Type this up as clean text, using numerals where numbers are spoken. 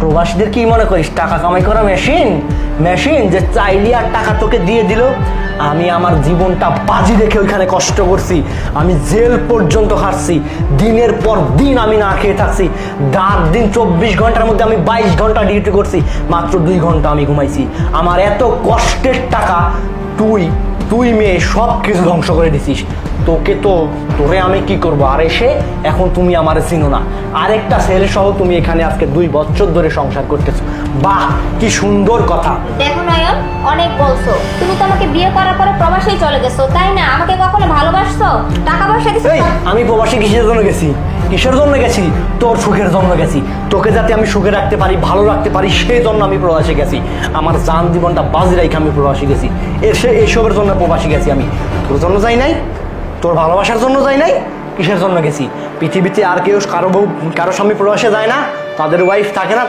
প্রবাসীদের কি মনে করিস টাকা কামাই করা মেশিন? মেশিন যে চাইলি আর টাকা তোকে দিয়ে দিল? আমি আমার জীবনটা বাজি রেখে ওইখানে কষ্ট করছি, আমি জেল পর্যন্ত খাটছি, দিনের পর দিন আমি না খেয়ে থাকছি, রাত দিন 24 ঘন্টার মধ্যে আমি 22 ঘন্টা ডিউটি করছি, মাত্র 2 ঘন্টা আমি ঘুমাইছি। আমার এত কষ্টের টাকা তুই তুই মেয়ে সব কিছু ধ্বংস করে দিছিস। তোরে আমি কি করবো? আর এসে এখন তুমি আমার চিনো না, আরেকটা ছেলে সহ তুমি এখানে আজকে 2 বছর ধরে সংসার করতেছো। বাহ, কি সুন্দর কথা। দেখো নয়ন, অনেক বলছো, তুমি তো আমাকে বিয়ে করার পরে প্রবাসেই চলে গেছো, তাই না? আমাকে কখনো ভালোবাসছো? টাকা পয়সা দিছো? এই, আমি প্রবাসী কিসের জন্য গেছি? কিসের জন্য গেছি? তোর সুখের জন্য গেছি। তোকে যাতে আমি সুখে রাখতে পারি, ভালো রাখতে পারি, সেই জন্য আমি প্রবাসী গেছি। আমার জান জীবনটা বাজি রেখে আমি প্রবাসী গেছি। এইসবের জন্য প্রবাসী গেছি আমি। তোর জন্য যাই নাই, তোর ভালোবাসার জন্য যাই নাই। কিসের জন্য গেছি? পৃথিবীতে আর কেউ কারো স্বামী প্রবাসে যায় না, তাদের ওয়াইফ থাকে না।